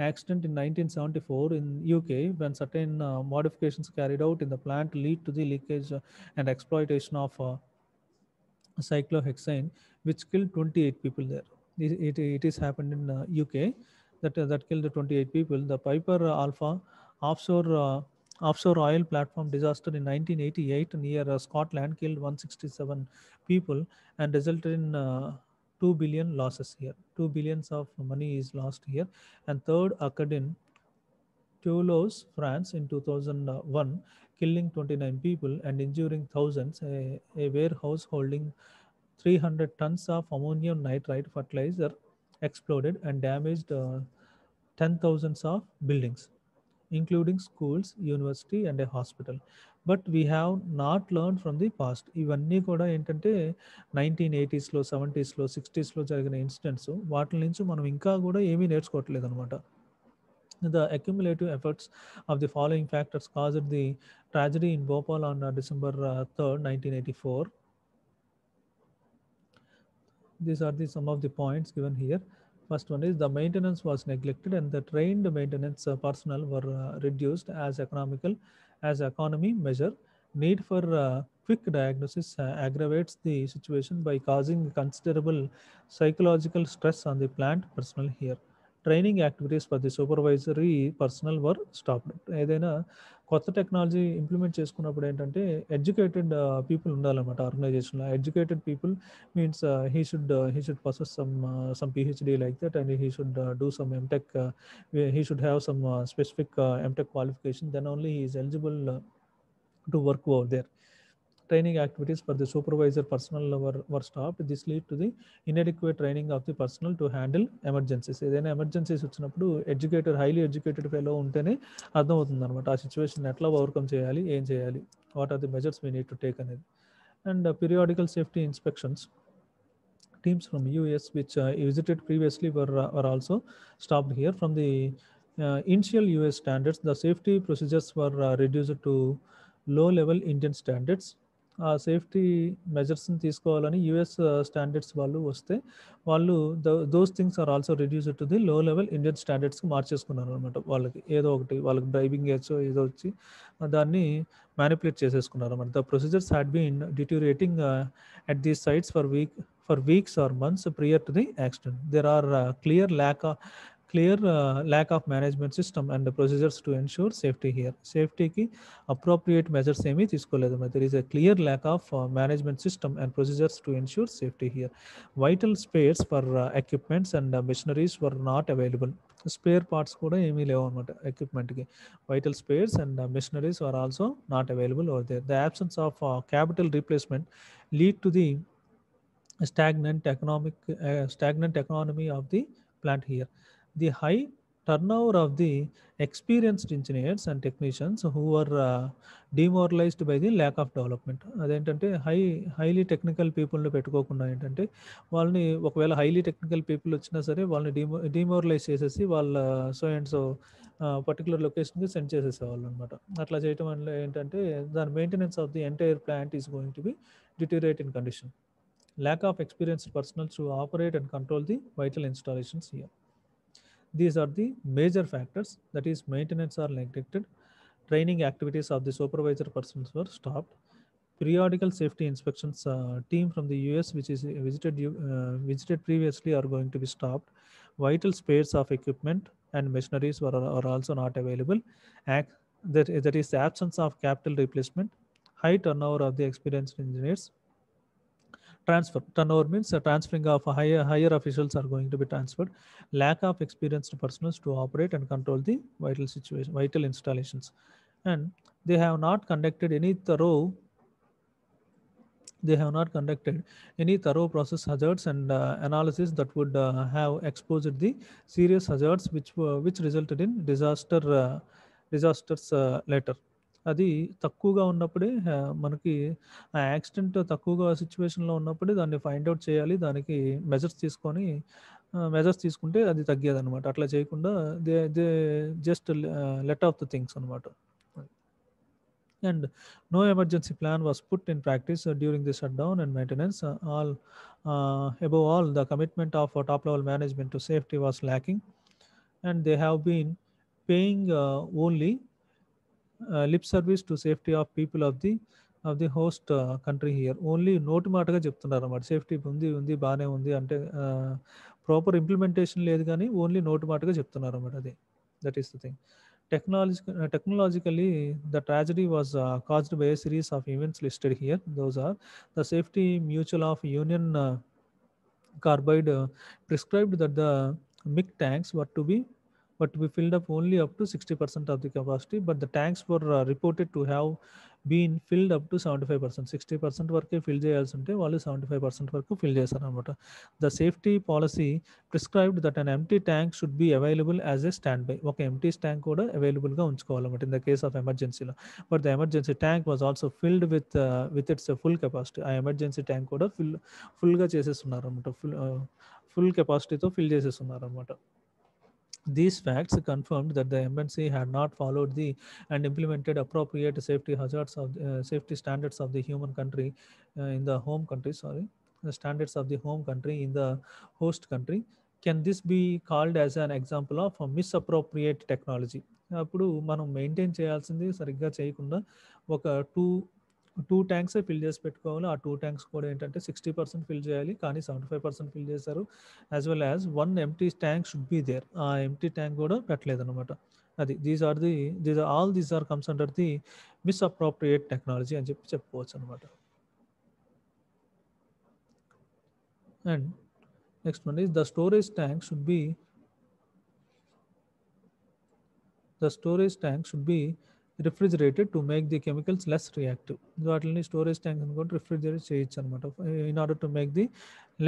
accident in 1974 in UK, when certain modifications carried out in the plant lead to the leakage and exploitation of cyclohexane, which killed 28 people there. It is happened in UK that killed 28 people. The Piper Alpha offshore oil platform disaster in 1988 near Scotland killed 167 people and resulted in 2 billion losses here. 2 billions of money is lost here. And third occurred in Toulouse, France in 2001, killing 29 people and injuring thousands. A warehouse holding 300 tons of ammonium nitrate fertilizer exploded and damaged 10,000s of buildings, including schools, university, and a hospital. But we have not learned from the past. ఇవన్నీ కూడా ఏంటంటే 1980s, 70s, 60s జరిగిన incidents. వాటి నుంచి మనం ఇంకా కూడా ఏమీ నేర్చుకోవట్లేదు అనమాట. The accumulative efforts of the following factors caused the tragedy in Bhopal on December 3rd, 1984. These are the some of the points given here. First one is the maintenance was neglected and the trained maintenance personnel were reduced as economical as economy measure. Need for quick diagnosis aggravates the situation by causing considerable psychological stress on the plant personnel here. Training activities for the supervisory personnel were stopped. ఏదైనా కొత్త technology implement చేసుకున్నప్పుడు ఏంటంటే educated people ఉండాలన్నమాట ఆర్గనైజేషన్లో. Educated people means he should possess some PhD like that, and he should do some MTech. He should have some specific MTech qualification. Then only he is eligible to work over there. Training activities for the supervisor personnel were stopped. This lead to the inadequate training of the personnel to handle emergencies. ఏదైనా emergencies వచ్చినప్పుడు highly educated fellow ఉంటేనే అర్థమవుతుంది అనమాట ఆ situation ఎట్లా overcome చేయాలి, ఏం చేయాలి, what are the measures we need to take అనేది. And periodical safety inspections. Teams from US which visited previously were also stopped here. From the initial US standards, the safety procedures were reduced to low level Indian standards. Safety మెజర్స్ని తీసుకోవాలని US standards వాళ్ళు వస్తే వాళ్ళు those things are also reduced to the low level Indian స్టాండర్డ్స్కి మార్చేసుకున్నారు అనమాట. వాళ్ళకి ఏదో ఒకటి వాళ్ళకి డ్రైవింగ్ ఏజ్ ఏదో వచ్చి దాన్ని మ్యానిపులేట్ చేసేసుకున్నారు అనమాట. The procedures had been deteriorating at these sites for weeks or months prior to the accident. There are clear lack of management system and the procedures to ensure safety here. Safety ki appropriate measures emi తీసుకోలేదు. There is a clear lack of management system and procedures to ensure safety here. Vital spares for equipments and machineries were not available. Spare parts కూడా ఏమీ లేవు అనమాట ఎక్విప్మెంట్కి. Vital spares and machineries were also not available over there. The absence of capital replacement lead to the stagnant economy of the plant here. The high turnover of the experienced engineers and technicians who were demoralized by the lack of development. అదేంటంటే highly technical పీపుల్ని పెట్టుకోకుండా ఏంటంటే వాళ్ళని ఒకవేళ highly technical people వచ్చినా సరే వాళ్ళని demoralise చేసేసి వాళ్ళ సో అండ్ సో పర్టికులర్ లొకేషన్కి సెండ్ చేసేసేవాళ్ళు అనమాట. అట్లా చేయటం వల్ల ఏంటంటే దాని maintenance of the entire plant is going to B deteriorate in condition. Lack of experienced personnel to operate and control the vital installations here. These are the major factors, that is maintenance are neglected, training activities of the supervisor personnel were stopped, periodical safety inspections team from the US which is visited previously are going to be stopped, vital spares of equipment and machineries are also not available, that is the absence of capital replacement, high turnover of the experienced engineers. Turnover means transferring of higher officials are going to be transferred. Lack of experienced personnel to operate and control the vital installations, and they have not conducted any thorough process hazards and analysis that would have exposed the serious hazards which resulted in disasters later. అది తక్కువగా ఉన్నప్పుడే మనకి ఆ accident తక్కువగా సిచ్యువేషన్లో ఉన్నప్పుడే దాన్ని find out చేయాలి, దానికి మెజర్స్ తీసుకుంటే అది తగ్గేది అనమాట. అట్లా చేయకుండా they just let off the things అనమాట. And no emergency plan was put in practice during the shutdown and maintenance. Above all, the commitment of top level management to safety was lacking, and they have been paying only lip service to safety of people of the host country here. Only నోటి మాటగా చెప్తున్నారు అన్నమాట. Safety ఉంది బాగానే ఉంది అంటే proper implementation లేదు, కానీ ఓన్లీ నోటి మాటగా చెప్తున్నారు అన్నమాట. అది that is the thing. Technologically, the tragedy was caused by a series of events listed here. Those are the safety mutual of Union Carbide prescribed that the MIG tanks were to be filled up only up to 60% of the capacity, but the tanks were reported to have been filled up to 75%. 60% వరకే fill చేయాల్సి ఉంటే వాళ్ళు 75% వరకు fill చేశారు అనమాట. The safety policy prescribed that an empty tank should be available as a standby. ఒక empty tank కూడా అవైలబుల్గా ఉంచుకోవాలన్నమాట ఇన్ ద కేస్ ఆఫ్ ఎమర్జెన్సీలో. But the emergency tank was also filled with its full capacity. ఆ emergency tank కూడా ఫుల్గా చేసేస్తున్నారు అనమాట. ఫుల్ కెపాసిటీతో ఫిల్ చేసేస్తున్నారు అనమాట. These facts confirmed that the MNC had not followed and implemented appropriate safety standards of the human country in the home country. standards of the home country in the host country. Can this be called as an example of a misappropriate technology? అప్పుడు మనం maintain చేయాల్సింది సరిగ్గా చేయకుండా ఒక two tanks fill చేసి పెట్టుకోవాలి. ఆ two tanks కూడా ఏంటంటే 60% ఫిల్ చేయాలి, కానీ 75% ఫిల్ చేశారు. As well as one empty tank should be there. ఆ ఎంటీ ట్యాంక్ కూడా పెట్టలేదన్నమాట. అది these are comes under the misappropriate technology అని చెప్పి చెప్పుకోవచ్చు అనమాట. And next one is the storage tank should be refrigerated to make the chemicals less reactive. వాటిని storage tanks అనుకుంటే రిఫ్రిజిరేట్ చేయొచ్చు అనమాట in order to make the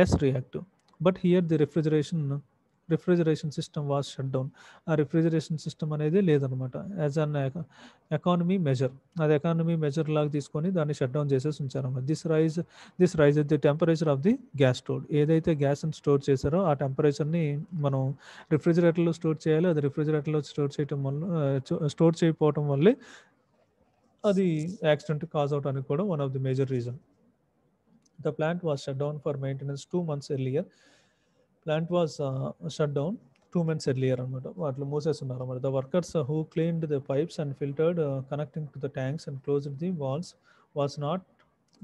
less reactive. But here the refrigeration system was shut down. ఆ refrigeration system అనేది లేదనమాట. As an economy measure, అది economy measure లాగా తీసుకొని దాన్ని షట్ డౌన్ చేసేసి ఉంచారన్నమాట. This raise the temperature of the gas store. ఏదైతే గ్యాస్ని స్టోర్ చేశారో ఆ టెంపరేచర్ని మనం రిఫ్రిజిరేటర్లో స్టోర్ చేయాలి. అది రిఫ్రిజిరేటర్లో స్టోర్ చేయకపోవటం వల్లే అది యాక్సిడెంట్ కాజ్ అవడానికి కూడా one of the major reason. The plant was shut down for maintenance 2 months earlier. Plant was shut down 2 months earlier అనమాట. వాటిలో మూసేస్తున్నారు అనమాట. The workers who cleaned the pipes and filtered connecting to the tanks and closed the valves was not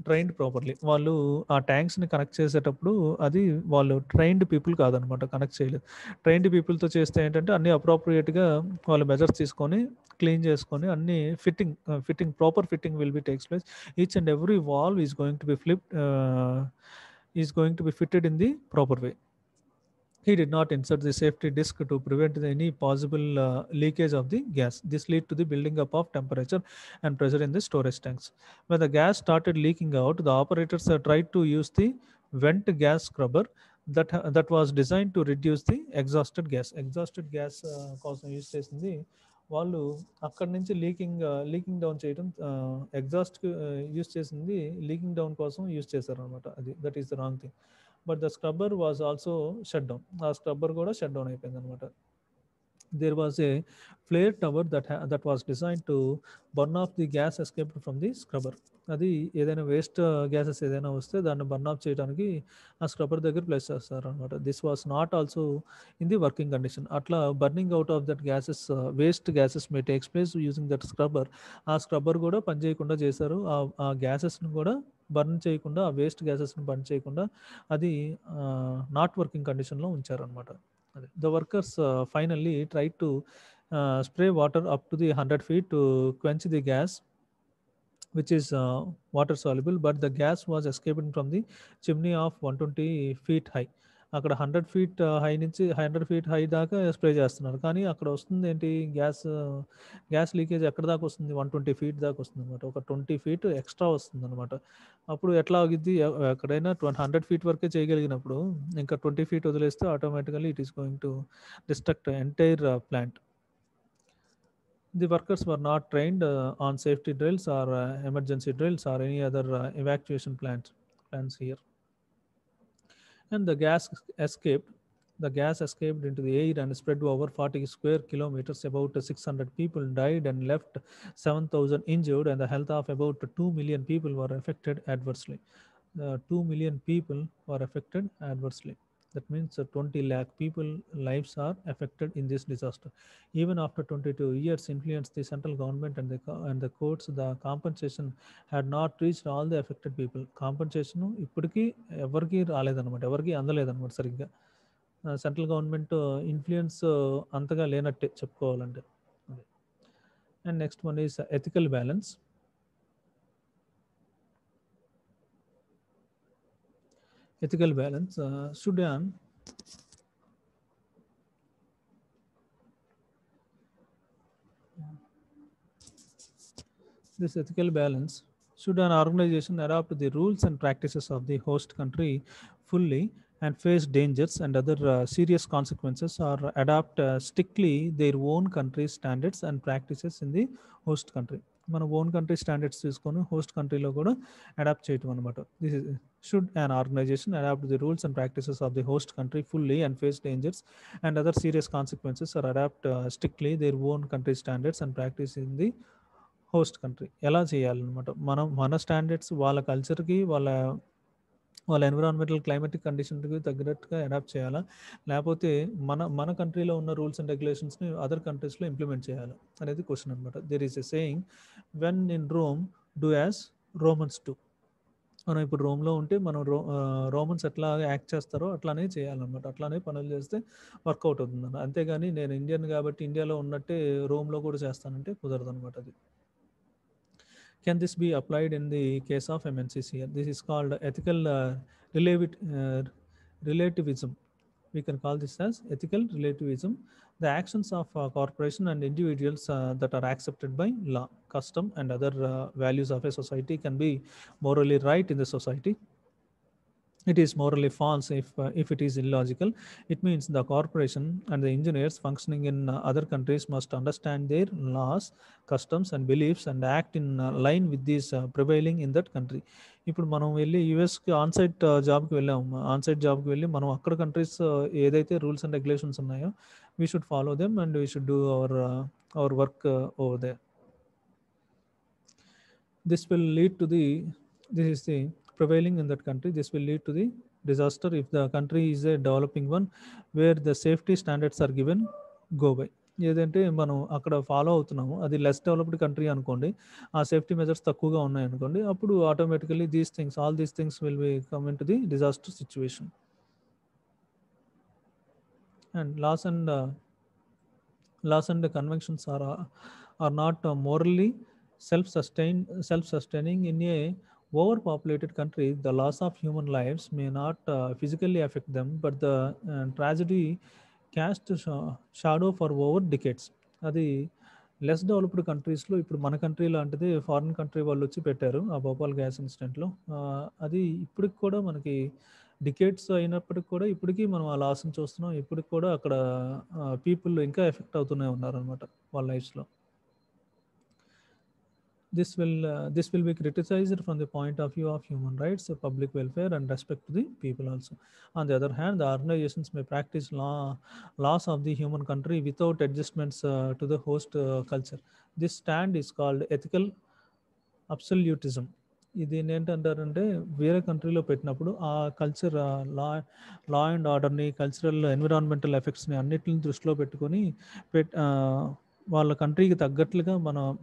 trained properly. వాళ్ళు ఆ ట్యాంక్స్ని connect చేసేటప్పుడు అది వాళ్ళు trained people కాదనమాట, connect చేయలేదు. ట్రైన్డ్ పీపుల్తో చేస్తే ఏంటంటే అన్ని అప్రోప్రియేట్గా వాళ్ళు మెజర్స్ తీసుకొని క్లీన్ చేసుకొని అన్ని proper fitting will be takes place. Each and every valve is going to B fitted in the proper way. He did not insert the safety disc to prevent any possible leakage of the gas. This led to the building up of temperature and pressure in the storage tanks. When the gas started leaking out, the operators tried to use the vent gas scrubber that was designed to reduce the exhausted gas కోసం use చేసింది వాళ్ళు. అక్కడి నుంచి leaking down చేయడం, exhaust use చేసింది leaking down కోసం use చేశారు అనమాట. అది that is the wrong thing. But the scrubber was also shut down. ఆ స్క్రబ్బర్ కూడా షట్ డౌన్ అయిపోయింది అనమాట. There was a flare tower that was design to burn off the gas escaped from the scrubber. అది ఏదైనా waste gases ఏదైనా వస్తే దాన్ని burn of చేయడానికి ఆ స్క్రబ్బర్ దగ్గర ప్లేస్ చేస్తారు అనమాట. This was not also in the working condition. అట్లా burning out of that waste gases may takes place using that scrubber. ఆ స్క్రబ్బర్ కూడా పనిచేయకుండా చేశారు. ఆ గ్యాసెస్ని కూడా బర్న్ చేయకుండా, ఆ వేస్ట్ గ్యాసెస్ని బర్న్ చేయకుండా అది నాట్ వర్కింగ్ కండిషన్లో ఉంచారనమాట. The workers finally tried to spray water up to the 100 feet to quench the gas, which is water soluble, but the gas was escaping from the chimney of 120 feet high. అక్కడ 100 feet high నుంచి 100 feet high దాకా spray చేస్తున్నారు, కానీ అక్కడ వస్తుంది ఏంటి, gas leakage ఎక్కడ దాకా వస్తుంది, 120 ఫీట్ దాకా వస్తుంది అనమాట. ఒక 20 ఫీట్ ఎక్స్ట్రా వస్తుంది అనమాట. అప్పుడు ఎట్లా ఆగిద్ది, ఎక్కడైనా 100 ఫీట్ వరకే చేయగలిగినప్పుడు ఇంకా 20 ఫీట్ వదిలేస్తే automatically it is going to destruct entire plant. The workers were not trained on safety drills or emergency drills or any other evacuation plans here. And the gas escaped into the air and spread over 40 square kilometers. About 600 people died and left 7,000 injured, and the health of about 2 million people were affected adversely. 2 million people were affected adversely. That means 20 lakh people lives are affected in this disaster. Even after 22 years influenced the central government and the courts, the compensation had not reached all the affected people. Compensation ఇప్పటికీ ఎవరికి రాలేదన్నమాట, ఎవరికి అందలేదన్నమాట సరిగ్గా. Central government influence అంతగా లేనట్టే చెప్పుకోవాలంటే. And next one is ethical balance. Ethical balance. Sudan this ethical balance, should an organization adopt the rules and practices of the host country fully and face dangers and other serious consequences, or adopt strictly their own country's standards and practices in the host country? మన own country standards తీసుకొని host కంట్రీలో కూడా adapt చేయటం అనమాట. This is should an organization adapt the rules and practices of the host country fully and face dangers and other serious consequences, or adapt strictly their own country standards and practice in the host country. ఎలా చేయాలన్నమాట, మన standards వాళ్ళ కల్చర్కి, వాళ్ళ వాళ్ళ environmental climatic కండిషన్కి తగ్గట్టుగా adapt చేయాలా, లేకపోతే మన కంట్రీలో ఉన్న రూల్స్ అండ్ రెగ్యులేషన్స్ని అదర్ కంట్రీస్లో ఇంప్లిమెంట్ చేయాలి అనేది క్వశ్చన్ అనమాట. There is a saying, when in Rome do as Romans do. మనం ఇప్పుడు రోమ్లో ఉంటే మనం రోమన్స్ ఎట్లా యాక్ట్ చేస్తారో అట్లానే చేయాలన్నమాట. అట్లానే పనులు చేస్తే వర్కౌట్ అవుతుంది. అంతేగాని నేను ఇండియన్ కాబట్టి ఇండియాలో ఉన్నట్టే రోమ్లో కూడా చేస్తానంటే కుదరదు అనమాట. అది can this be applied in the case of MNCs here? This is called ethical relativism. We can call this as ethical relativism. The actions of corporation and individuals that are accepted by law, custom, and other values of a society can be morally right in the society. It is morally false if it is illogical. It means the corporation and the engineers functioning in other countries must understand their laws, customs, and beliefs and act in line with these prevailing in that country. ఇప్పుడు మనం వెళ్ళి యూఎస్కి onsite జాబ్కి వెళ్ళాము. Onsite జాబ్కి వెళ్ళి మనం అక్కడ countries ఏదైతే రూల్స్ అండ్ రెగ్యులేషన్స్ ఉన్నాయో we should follow them and we should do our work over they. This will lead to this is the prevailing in that country. This will lead to the disaster if the country is a developing one where the safety standards are given go by. ఏదంటే మనం అక్కడ follow అవుతున్నాము, అది less developed country అనుకోండి, ఆ safety measures తక్కువగా ఉన్నాయి అనుకోండి, అప్పుడు automatically all these things will be come into the disaster situation. And laws and conventions are not morally self-sustaining. In a overpopulated country, the loss of human lives may not physically affect them, but the tragedy cast shadow for over decades. అది less developed కంట్రీస్లో, ఇప్పుడు మన country లాంటిది foreign country వాళ్ళు వచ్చి పెట్టారు ఆ Bhopal gas ఇన్సిడెంట్లో. అది ఇప్పటికి కూడా మనకి డికేట్స్ అయినప్పటికి కూడా ఇప్పటికీ మనం ఆ లాస్ని చూస్తున్నాం. ఇప్పటికి కూడా అక్కడ పీపుల్ ఇంకా ఎఫెక్ట్ అవుతూనే ఉన్నారనమాట వాళ్ళ లైఫ్స్లో. This will be criticized from the point of view of human rights, public welfare, and respect to the people also. On the other hand, the organizations may practice laws of the human country without adjustments to the host culture. This stand is called ethical absolutism. ఇది ఏంటంటారంటే వేరే కంట్రీలో పెట్టినప్పుడు ఆ culture law and ఆర్డర్ని, cultural environmental ఎఫెక్ట్స్ని అన్నిటిని దృష్టిలో పెట్టుకొని వాళ్ళ కంట్రీకి తగ్గట్లుగా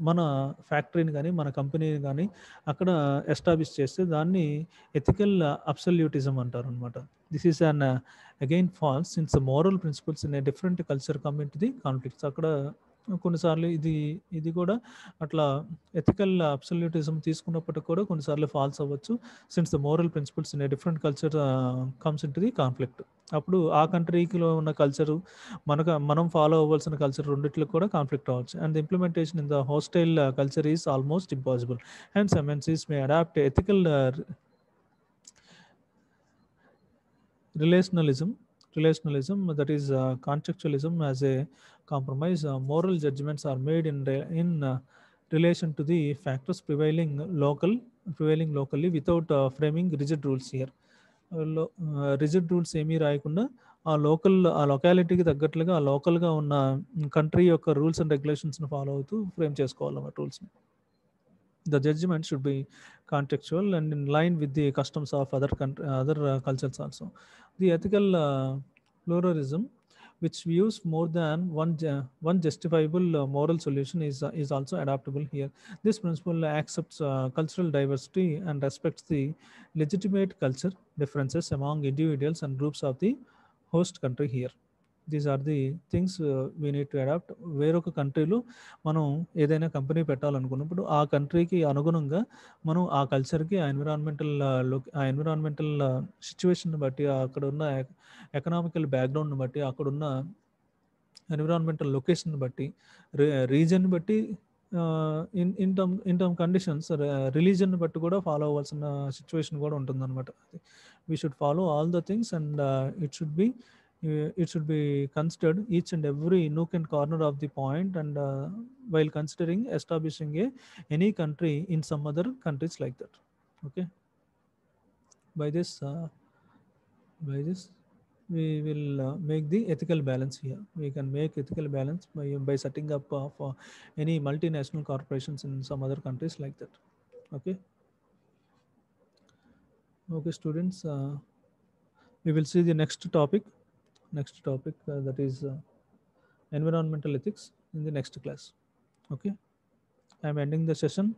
మన ఫ్యాక్టరీని కానీ మన కంపెనీని కానీ అక్కడ ఎస్టాబ్లిష్ చేస్తే దాన్ని ఎథికల్ అబ్సల్యూటిజం అంటారు అనమాట. This is an again falls since moral principles in a different culture come into the conflicts. అక్కడ కొన్నిసార్లు ఇది కూడా అట్లా ఎథికల్ అబ్సల్యూటిజం తీసుకున్నప్పటికీ కూడా కొన్నిసార్లు ఫాల్స్ అవ్వచ్చు, since the moral principles in a different culture comes into the conflict. అప్పుడు ఆ కంట్రీలో ఉన్న కల్చరు మనం ఫాలో అవ్వాల్సిన కల్చర్ రెండిట్లో కూడా కాన్ఫ్లిక్ట్ అవ్వచ్చు. And the implementation in the hostile culture is almost impossible. Hence MNCs may adapt ethical relationalism, that is contextualism, as a compromise. Moral judgments are made in relation to the factors prevailing locally without framing rigid rules here. Rigid rules ఏమీ రాయకుండా ఆ లొకాలిటీకి తగ్గట్లుగా ఆ లోకల్గా ఉన్న country యొక్క rules and రెగ్యులేషన్స్ని follow అవుతూ frame చేసుకోవాలన్నమాట రూల్స్ని. The judgment should be contextual and in line with the customs of other cultures also. The ethical pluralism, which views more than one justifiable moral solution, is also adaptable here. This principle accepts cultural diversity and respects the legitimate culture differences among individuals and groups of the host country here. These are the things we need to adapt. వేరొక కంట్రీలో మనం ఏదైనా company పెట్టాలనుకున్నప్పుడు ఆ కంట్రీకి అనుగుణంగా మనం ఆ కల్చర్కి, ఆ ఎన్విరాన్మెంటల్ సిచ్యువేషన్ బట్టి, అక్కడ ఉన్న ఎకనామికల్ బ్యాక్గ్రౌండ్ని బట్టి, అక్కడున్న ఎన్విరాన్మెంటల్ లొకేషన్ బట్టి, రీజన్ బట్టి, ఇన్ టర్మ్ కండిషన్స్, రిలీజన్ బట్టి కూడా ఫాలో అవ్వాల్సిన సిచ్యువేషన్ కూడా ఉంటుందన్నమాట. We should follow all the things and it should be considered each and every nook and corner of the point, and while considering establishing any country in some other countries like that. Okay, by this we will make the ethical balance here. We can make ethical balance by setting up for any multinational corporations in some other countries like that. Okay. Okay, students, we will see the next topic. That is environmental ethics in the next class. Okay, I am ending the session.